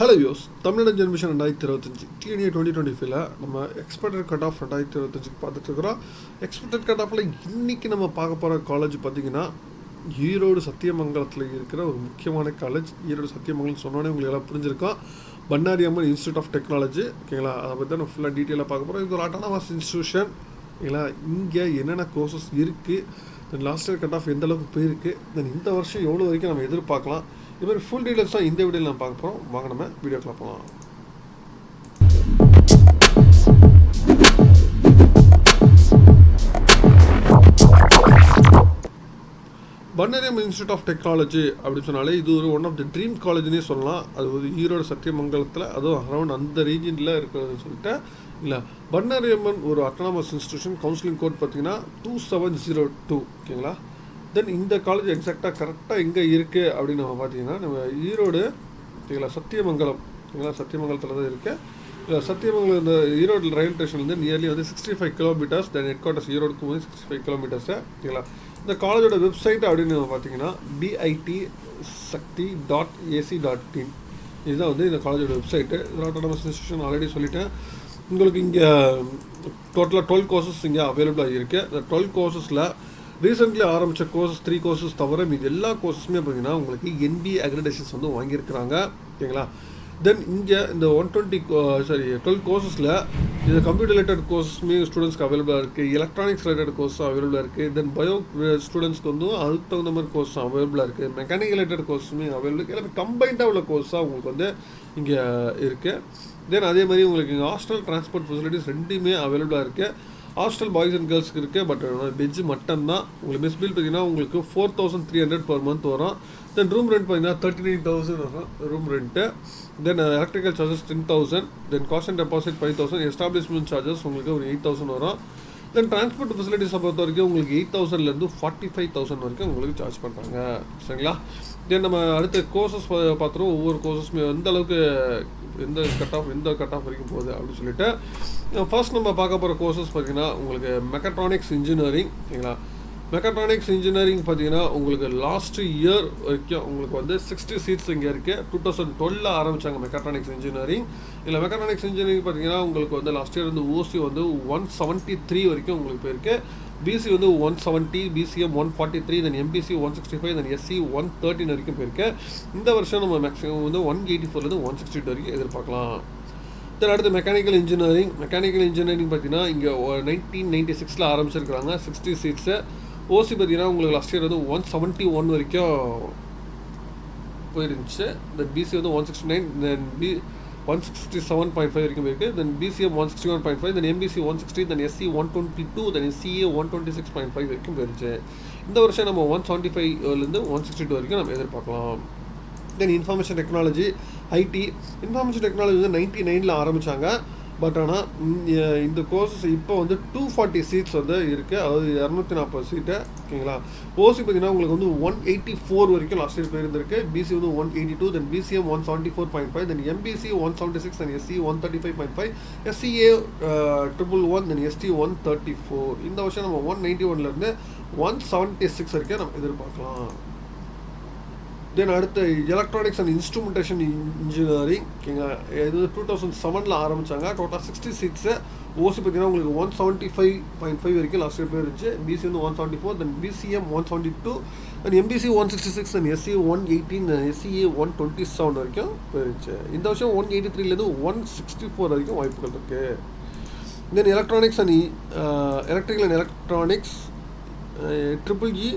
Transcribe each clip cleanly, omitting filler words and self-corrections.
Hello யோஸ் Tamil Nadu ஜென்மிஷன் 2025 DNA 2025 நம்ம expected cut off 2025 பார்த்துட்டு இருக்கிறோம். எக்ஸ்பெக்டட் கட் ஆஃபில் இன்றைக்கி நம்ம பார்க்க போகிற காலேஜ் பார்த்திங்கன்னா ஈரோடு சத்தியமங்கலத்தில் இருக்கிற ஒரு முக்கியமான காலேஜ். ஈரோடு சத்தியமங்கலம் சொன்னோன்னே உங்களுக்கு எல்லாம் புரிஞ்சிருக்கோம். பன்னாரி அம்மன் இன்ஸ்டியூட் ஆஃப் டெக்னாலஜி, ஓகேங்களா? அதை பற்றி தான் நம்ம ஃபுல்லாக டீட்டெயிலாக பார்க்க போகிறோம். இது ஒரு அட்டானமஸ் இன்ஸ்டியூஷன், ஓகேங்களா? இங்கே என்னென்ன கோர்சஸ் இருக்குது, then last year cut off எந்த அளவுக்கு போயிருக்கு, தென் இந்த வருஷம் எவ்வளோ வரைக்கும் நம்ம எதிர்பார்க்கலாம், இது மாதிரி ஃபுல் டீட்டெயில்ஸ் தான் இந்த வீடியோவில் நம்ம பார்க்க போகிறோம். வாங்க நம்ம வீடியோக்குள்ள போகலாம். பன்னாரி அம்மன் இன்ஸ்டியூட் ஆஃப் டெக்னாலஜி அப்படின்னு சொன்னாலே இது ஒரு ஒன் ஆஃப் தி ட்ரீம் காலேஜ்னே சொல்லலாம். அது ஒரு ஈரோடு சத்தியமங்கலத்தில், அதுவும் அரௌண்ட் அந்த ரீஜனில் இருக்கிறதுன்னு சொல்லிட்டு இல்லை. பன்னாரி அம்மன் ஒரு அட்டானமஸ் இன்ஸ்டியூஷன். கவுன்சிலிங் கோட் பார்த்தீங்கன்னா 2702, ஓகேங்களா? தென் இந்த காலேஜ் எக்ஸாக்டாக கரெக்டாக எங்கே இருக்குது அப்படின்னு நம்ம பார்த்தீங்கன்னா நம்ம ஈரோடு, ஓகேங்களா, சத்தியமங்கலம், ஓகேங்களா, சத்தியமங்கலத்தில் தான் இருக்குது. இல்லை, சத்தியமங்கலம் இந்த ஈரோடு ரயில்வே ஸ்டேஷன்லேருந்து நியர்லி வந்து 65 கிலோமீட்டர்ஸ். தென் ஹெட் குவார்ட்டர்ஸ் ஈரோடுக்கு வந்து 65 கிலோமீட்டர்ஸு, ஓகேங்களா? இந்த காலேஜோட வெப்சைட் அப்படின்னு பார்த்தீங்கன்னா bitsakti.ac.in, இதுதான் வந்து இந்த காலேஜோட வெப்சைட்டு. இதில் அட்டானமஸ் இன்ஸ்டியூஷன் ஆல்ரெடி சொல்லிட்டேன். உங்களுக்கு இங்கே டோட்டலாக 12 கோர்சஸ் இங்கே அவைலபிளாக இருக்குது. இந்த 12 கோர்சஸில் ரீசெண்ட்லி ஆரம்பித்த கோர்சஸ் 3 கோர்சஸ் தவிர மீது எல்லா கோர்சஸுமே பார்த்தீங்கன்னா உங்களுக்கு NBA அக்ரெடிடேஷன்ஸ் வந்து வாங்கியிருக்கிறாங்க, ஓகேங்களா? தென் இங்கே இந்த 12 கோர்சஸில் இது கம்ப்யூட்டர் ரிலேட்டட் கோர்ஸுமே ஸ்டூடெண்ட்ஸ்க்கு அவைலபிளாக இருக்குது. எலக்ட்ரானிக்ஸ் ரிலேட்டட் கோர்ஸ் அவைலபிளாக இருக்குது. தென் பயோ ஸ்டூடெண்ட்ஸ்க்கு வந்து அதுக்கு தகுந்த மாதிரி கோர்ஸ் அவைலபிளாக இருக்குது. மெக்கானிக்கல் ரிலேட்டட் கோர்ஸுமே அவைலபிள் இருக்குது. எல்லாமே கம்பைண்டாக உள்ள கோர்ஸாக உங்களுக்கு வந்து இங்கே இருக்குது. தென் அதே மாதிரி உங்களுக்கு இங்கே ஹாஸ்டல் டிரான்ஸ்போர்ட் ஃபெசிலிட்டிஸ் ரெண்டுமே அவைலபிளாக இருக்குது. ஹாஸ்டல் பாய்ஸ் அண்ட் கேர்ள்ஸ்க்கு இருக்குது. பட் வெஜ்ஜு மட்டும்தான். உங்களுக்கு மெஸ் பில் பார்த்தீங்கன்னா உங்களுக்கு 4300 per month வரும். தென் ரூம் ரெண்ட் பார்த்தீங்கன்னா 39,000 வரும் room rent. Then electrical charges 10,000. Then cost and deposit 5,000. Establishment charges உங்களுக்கு ஒரு 8,000 வரும். தென் டிரான்ஸ்போர்ட் ஃபெசிலிட்டிஸை பொறுத்த வரைக்கும் உங்களுக்கு 8,000லேருந்து 45,000 வரைக்கும் உங்களுக்கு சார்ஜ் பண்ணுறாங்க, சரிங்களா? தென் நம்ம அடுத்த கோர்சஸ் பார்த்துருவோம். ஒவ்வொரு கோர்சஸுமே எந்த அளவுக்கு எந்த கட் ஆஃப் வரைக்கும் போகுது அப்படின்னு சொல்லிட்டு ஃபர்ஸ்ட் நம்ம பார்க்க போகிற கோர்சஸ் பார்த்தீங்கன்னா உங்களுக்கு மெக்கட்ரானிக்ஸ் இன்ஜினியரிங், ஓகேங்களா? மெக்கட்ரானிக்ஸ் இன்ஜினியரிங் பார்த்தீங்கன்னா உங்களுக்கு லாஸ்ட் இயர் வரைக்கும் உங்களுக்கு வந்து 60 சீட்ஸ் இங்கே இருக்குது. 2012 ஆரம்பித்தாங்க மெக்கட்ரானிக்ஸ் இன்ஜினியரிங். இல்லை, மெக்கட்ரானிக்ஸ் இன்ஜினியரிங் பார்த்தீங்கன்னா உங்களுக்கு வந்து லாஸ்ட் இயர் வந்து ஓசி வந்து 173 வரைக்கும் உங்களுக்கு போயிருக்கு. பிசி வந்து 170, BCM 143, then MBC 165, then SC 113 வரைக்கும் போயிருக்கு. இந்த வருஷம் நம்ம மேக்ஸிமம் வந்து 184லேருந்து 162 வரைக்கும் எதிர்பார்க்கலாம். தென் அடுத்து மெக்கானிக்கல் இன்ஜினியரிங் பார்த்தீங்கன்னா இங்கே 1996 ஆரம்பிச்சிருக்கிறாங்க. 60 சீட்ஸு. ஓசி பார்த்தீங்கன்னா உங்களுக்கு லாஸ்ட் இயர் வந்து 171 வரைக்கும் போயிருந்துச்சு. தென் பிசி வந்து 169, தென் 167.5 வரைக்கும் போயிருக்கு. Then BCM 161.5, then MBC 160, then SC 122, then SCA 126.5 வரைக்கும் போயிருச்சு. இந்த வருஷம் நம்ம 175லேருந்து 162 வரைக்கும் நம்ம எதிர்பார்க்கலாம். Then information technology IT. Information technology வந்து 99 ஆரம்பித்தாங்க. பட் ஆனால் இந்த கோர்சஸ் இப்போ வந்து 240 சீட்ஸ் வந்து இருக்குது. அதாவது 240 சீட்டு, ஓகேங்களா? ஓசி பார்த்தீங்கன்னா உங்களுக்கு வந்து 184 வரைக்கும் லாஸ்ட் இயர் போயிருந்திருக்கு. பிசி வந்து 182, then BCM 174.5, then MBC 176, then SC 135.5, SCA 111, then ST 134. இந்த வருஷம் நம்ம 191லேருந்து 176 வரைக்கும் நம்ம எதிர்பார்க்கலாம். தென் அடுத்து எலக்ட்ரானிக்ஸ் அண்ட் இன்ஸ்ட்ருமெண்டேஷன் இன்ஜினியரிங், ஓகேங்களா? இது 2007 ஆரம்பித்தாங்க. Total 60 seeds. ஓசி பார்த்தீங்கன்னா உங்களுக்கு 175.5 வரைக்கும் லாஸ்ட் இயர் போயிருந்துச்சு. பிசி வந்து 174, then BCM 172, then MBC 166, then SC 118, then SCA 127 வரைக்கும் போயிருந்துச்சு. இந்த வருஷம் 183லேருந்து 164 வரைக்கும் வாய்ப்புகள் இருக்குது. தென் electronics and electrical and electronics triple E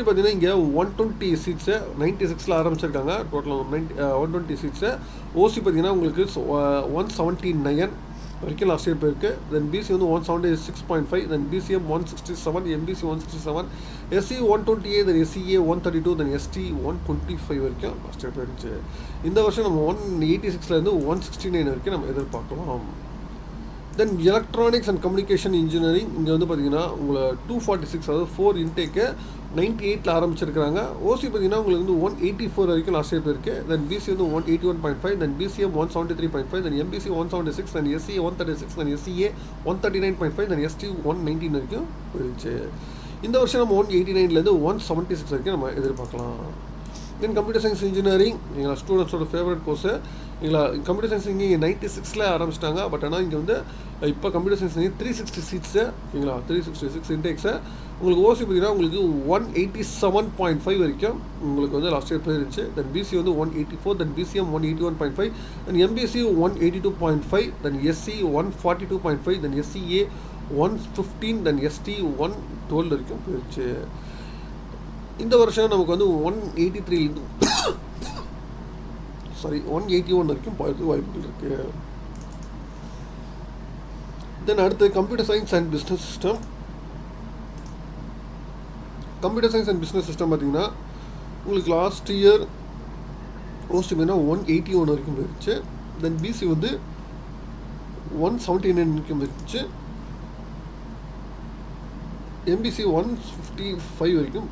பார்த்தீங்கன்னா இங்கே 120 சீட்ஸு. 96 ஆரம்பிச்சிருக்காங்க. Total 120 seeds. ஓசி பார்த்தீங்கன்னா உங்களுக்கு 179 வரைக்கும் லாஸ்ட் இயர் போயிருக்கு. தென் பிசி வந்து 176.5, then BCM 167, MBC 167, SC 128, then SCA 132, then ST 125 வரைக்கும் லாஸ்ட் இயர் போயிருந்துச்சு. இந்த வருஷம் நம்ம 186லேருந்து 169 வரைக்கும் நம்ம எதிர்பார்க்கலாம். தென் எலக்ட்ரானிக்ஸ் அண்ட் கம்யூனிகேஷன் இன்ஜினியரிங் இங்கே வந்து பார்த்தீங்கன்னா உங்களை 246, அதாவது 4 இன்டேக்கு 98 ஆரம்பிச்சிருக்கிறாங்க. ஓசி பார்த்தீங்கன்னா உங்களுக்கு வந்து 184 வரைக்கும் லாஸ்ட் இயர் போயிருக்கு. தென் பிசி வந்து 181.5, then BCM 173.5, then MBC 176, then SCA 136, then SCA 139.5, then ST 119 வரைக்கும் போயிருச்சு. இந்த வருஷம் நம்ம 189லேருந்து 176 வரைக்கும் நம்ம எதிர்பார்க்கலாம். தென் கம்ப்யூட்டர் சயின்ஸ் இன்ஜினியரிங் எங்களா ஸ்டூடெண்ட்ஸோட ஃபேவரட் கோர்ஸு. எங்களா கம்ப்யூட்டர் சயின்ஸ் இங்கே 96 ஆரம்பிச்சிட்டாங்க. பட் ஆனால் இங்கே வந்து இப்போ கம்ப்யூட்டர் சயின்ஸ் 360 சீட்ஸு ஓகேங்களா, 366 இன்டெக்ஸு. உங்களுக்கு ஓசி பார்த்தீங்கன்னா உங்களுக்கு 187.5 வரைக்கும் உங்களுக்கு வந்து லாஸ்ட் இயர் போயிருந்துச்சு. தென் பிசி வந்து 184, then BCM 181.5, then MBC 182.5, then SC 142.5, then SCA 115, then ST 112 வரைக்கும் போயிடுச்சு. இந்த வருஷம் நமக்கு வந்து 183 181 வரைக்கும் போகிறதுக்கு வாய்ப்புகள் இருக்குது. தென் அடுத்து computer science and business system. Computer science and business system பார்த்தீங்கன்னா உங்களுக்கு லாஸ்ட் இயர் ஓசி பார்த்தீங்கன்னா 181 வரைக்கும் போயிடுச்சு. தென் பிசி வந்து 179 வரைக்கும் போயிடுச்சு. எம்பிசி 155 வரைக்கும்.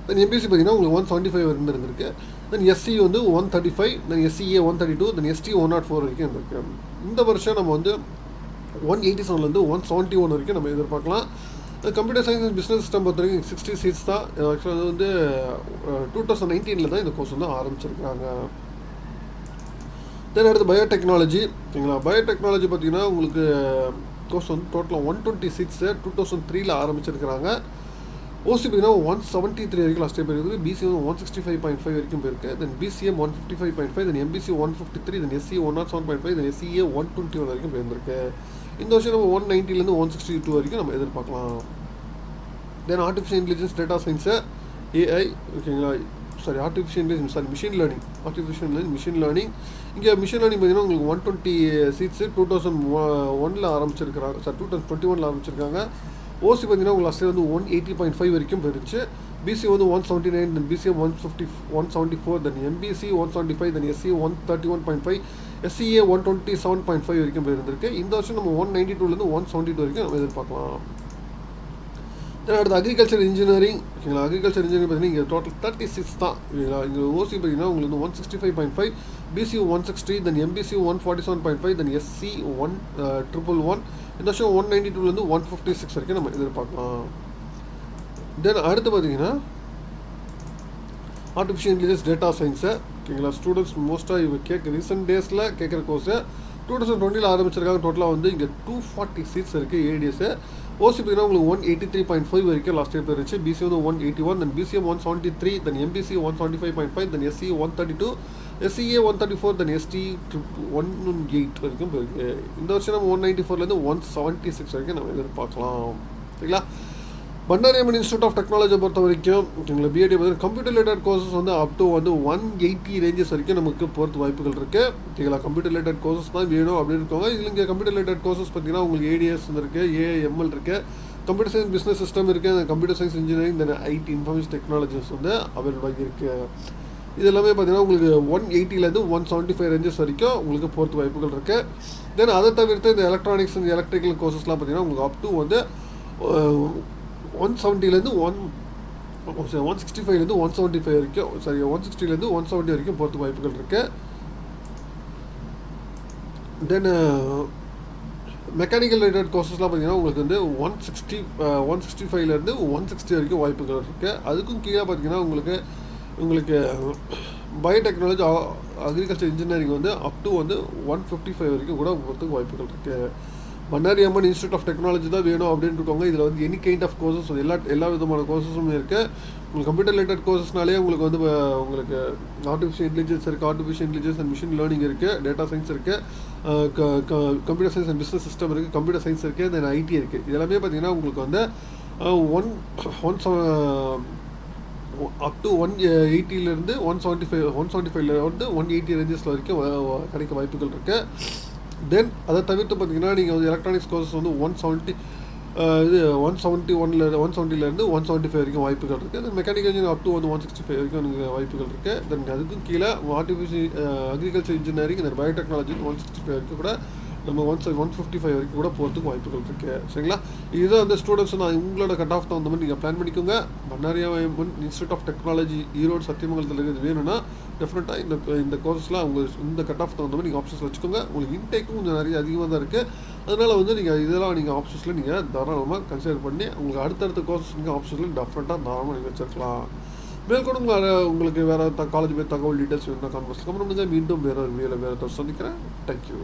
தென் எம்பிசி பார்த்தீங்கன்னா உங்களுக்கு 175 வரைக்கும் இருந்திருக்கு. தென் எஸ்சி வந்து 135, தென் எஸ்சிஏ 132, தென் எஸ்டி 104 வரைக்கும் இருந்திருக்கு. இந்த வருஷம் நம்ம வந்து 187 171 வரைக்கும் நம்ம எதிர்பார்க்கலாம். Computer science and business system பொறுத்த வரைக்கும் 60 சீட்ஸ் தான். ஆக்சுவலாக அது வந்து 2019 தான் இந்த கோர்ஸ் வந்து ஆரம்பிச்சிருக்காங்க. தென் அடுத்து பயோடெக்னாலஜி ஓகேங்களா. பயோடெக்னாலஜி பார்த்தீங்கன்னா உங்களுக்கு கோர்ஸ் வந்து டோட்டலாக 120 சீட்ஸு 2003 ஆரம்பிச்சிருக்கிறாங்க. ஓசி பார்த்தீங்கன்னா 173 வரைக்கும் லாஸ்ட் இயர் போயிருக்குது. பிசி வந்து 165.5 வரைக்கும் போயிருக்கு. Then BCM 155.5, then MBC 153, then SC 107.5, then SCA 121 வரைக்கும் போயிருந்திருக்கு. இந்த வருஷம் நம்ம 190 162 வரைக்கும் நம்ம எதிர்பார்க்கலாம். தென் artificial intelligence, data science, AI ஓகேங்களா, மிஷின் லேர்னிங். மிஷின் லேர்னிங் இங்கே மிஷின் லேர்னிங் பார்த்தீங்கன்னா உங்களுக்கு 120 சீட்ஸு 2001 ஆரம்பிச்சிருக்கிறாங்க. 2021 ஆரம்பிச்சிருக்காங்க. ஓசி பார்த்தீங்கன்னா உங்களுக்கு லாஸ்ட் இயர் வந்து 180.5 வரைக்கும் போயிருச்சு. பிசி வந்து 179, then BCM 174, then MBC 175, then SC 131.5, SCA 127.5 வரைக்கும் போயிருந்திருக்கு. இந்த வருஷம் நம்ம 192 172 வரைக்கும் நம்ம எதிர்பார்க்கலாம். தென் அடுத்து அக்ரிகல்ச்சர் இன்ஜினியரிங் ஓகேங்களா. அக்ரிகல்ச்சர் இன்ஜினியரிங் பார்த்தீங்கன்னா இங்கே டோட்டல் 36 தான் ஓகேங்களா. இங்கே ஓசி பார்த்தீங்கன்னா உங்களுக்கு 165.5, BC 160, then MBC 147.5, then SC 111. இந்த வருஷம் 192 156 வரைக்கும் நம்ம எதிர்பார்க்கலாம். தென் அடுத்து பார்த்தீங்கன்னா ஆர்டிஃபிஷியல் இன்டெலிஜென்ஸ், டேட்டா சயின்ஸு ஓகேங்களா. ஸ்டூடெண்ட்ஸ் மோஸ்ட்டாக இவங்க ரீசெண்ட் டேஸில் கேட்குற கோர்ஸு 2020 ஆரம்பிச்சிருக்காங்க. டோட்டலாக வந்து இங்கே 240 சீட்ஸ் இருக்குது ஏடிஎஸ்ஸு. ஓசி பார்த்தீங்கன்னா உங்களுக்கு 183.5 வரைக்கும் லாஸ்ட் இயர் போயிருச்சு. பிசி வந்து 181, then BCM 173, then MBC 175.5, then SC 132, SCA 134, then ST 118 வரைக்கும் போயிருக்கு. இந்த வருஷம் நம்ம 194 176 வரைக்கும் நம்ம எதிர்பார்க்கலாம் சரிங்களா. பன்னாரி அம்மன் இன்ஸ்டியூட் ஆஃப் டெக்னாலஜியை பொறுத்த வரைக்கும் ஓகேங்களா பிஎடி பார்த்தீங்கன்னா கம்ப்யூட்டர் ரிலேட்டட் கோர்சஸ் வந்து அப் டு வந்து 180 ரேஞ்சஸ் வரைக்கும் நமக்கு போகிறது வாய்ப்புகள் இருக்குது ஓகேங்களா. கம்ப்யூட்டர் ரிலேட்டட் கோர்சஸ் தான் வேணும் அப்படின்னு இருக்கவங்க இதில் இங்கே கம்ப்யூட்டர் ரிலேட்டட் கோர்சஸ் பார்த்தீங்கன்னா உங்களுக்கு ஏடிஎஸ் இருக்குது, ஏஎம்எல் இருக்குது, கம்ப்யூட்டர் சயின்ஸ் பிஸ்னஸ் சிஸ்டம் இருக்குது, கம்ப்யூட்டர் சயின்ஸ் இன்ஜினியரிங், தென் ஐடி இன்ஃபர்மேஷன் டெக்னாலஜிஸ் வந்து அவைலபிளாக இருக்குது. இது எல்லாமே பார்த்தீங்கன்னா உங்களுக்கு 180 175 ரேஞ்சஸ் வரைக்கும் உங்களுக்கு போகிறது வாய்ப்புகள் இருக்குது. தென் அதை தவிர்த்து இந்த எலக்ட்ரானிக்ஸ் அண்ட் எலக்ட்ரிக்கல் கோர்சஸ்லாம் பார்த்தீங்கன்னா உங்களுக்கு அப் டு வந்து 170 165 175 வரைக்கும் 160 170 வரைக்கும் போகிறதுக்கு வாய்ப்புகள் இருக்குது. தென் மெக்கானிக்கல் ரிலேட்டட் கோர்சஸ்லாம் பார்த்தீங்கன்னா உங்களுக்கு வந்து 165 160 வரைக்கும் வாய்ப்புகள் இருக்குது. அதுக்கும் கீழே பார்த்தீங்கன்னா உங்களுக்கு பயோடெக்னாலஜி, அக்ரிகல்ச்சர் இன்ஜினியரிங் வந்து அப் டு வந்து 155 வரைக்கும் கூட போகிறதுக்கு வாய்ப்புகள் இருக்குது. பன்னாரி அம்மன் இன்ஸ்டியூட் ஆஃப் டெக்னாலஜி தான் வேணும் அப்படின்னு இருக்கவங்க இதில் வந்து எனி கைண்ட் ஆஃப் கோர்சஸ் எல்லா விதமான கோர்சஸும் இருக்குது. உங்களுக்கு கம்ப்யூட்டர் ரிலேட்டட் கோர்சஸ்னாலே உங்களுக்கு வந்து உங்களுக்கு ஆர்டிஃபிஷியல் இன்டெலிஜென்ஸ் இருக்குது, artificial intelligence and machine learning இருக்குது, டேட்டா சயின்ஸ் இருக்குது, computer science and business system இருக்குது, கம்ப்யூட்டர் சயின்ஸ் இருக்குது, தென் ஐடி இருக்குது. இதெல்லாமே பார்த்தீங்கன்னா உங்களுக்கு வந்து அப் டு 180 175 வந்து 180 ரேஞ்சஸில் வரைக்கும் கிடைக்க வாய்ப்புகள் இருக்குது. தென் அதை தவிர்த்து பார்த்தீங்கன்னா நீங்கள் வந்து எலக்ட்ரானிக்ஸ் கோர்சஸ் வந்து 171 175 வரைக்கும் வாய்ப்புகள் இருக்குது. தென் மெக்கானிக்கல் இன்ஜினியரிங் அப் டு வந்து 165 வரைக்கும் எனக்கு வாய்ப்புகள் இருக்குது. தென் அதுக்கும் கீழே ஆர்டிஃபிஷியல் அக்ரிகல்ச்சர் இன்ஜினியரிங் இந்த பயோடெக்னாலஜி 165 வரைக்கும் கூட நம்ம 155 வரைக்கும் கூட போகிறதுக்கு வாய்ப்புகள் இருக்குது சரிங்களா. இதுதான் வந்து ஸ்டூடெண்ட்ஸ் நான் உங்களோட கட் ஆஃப் தகுந்த மாதிரி நீங்கள் பிளான் பண்ணிக்கோங்க. பன்னாரி அம்மன் இன்ஸ்டியூட் ஆஃப் டெக்னாலஜி ஈரோடு சத்தியமங்கலத்தில் இருக்கிறது வேணும்னா டெஃபினட்டாக இந்த கோர்ஸஸ்லாம் உங்களுக்கு இந்த கட் ஆஃப் தகுந்த மாதிரி நீங்கள் ஆப்ஷன்ஸ் வச்சுக்கோங்க. உங்களுக்கு இன்டேக்கும் கொஞ்சம் நிறைய அதிகமாக தான் இருக்குது. அதனால் வந்து இதெல்லாம் நீங்கள் ஆப்ஷன்ஸில் நீங்கள் தாராளமாக கன்சிடர் பண்ணி உங்களுக்கு அடுத்தடுத்த கோர்ஸஸ் நீங்கள் ஆப்ஷன்ஸில் டெஃபினட்டாக தாராளமாக நீங்கள் வச்சுருக்கலாம். மேற்கொண்டு உங்களுக்கு வேறு காலேஜ் பேர் தகவல் டீட்டெயில்ஸ் வேணும்னா கான்வர்ஸ் கமெண்ட் பண்ணுங்கள். மீண்டும் வேறு ஒரு வீடியோவில் வேறு சந்திக்கிறேன். தேங்க்யூ.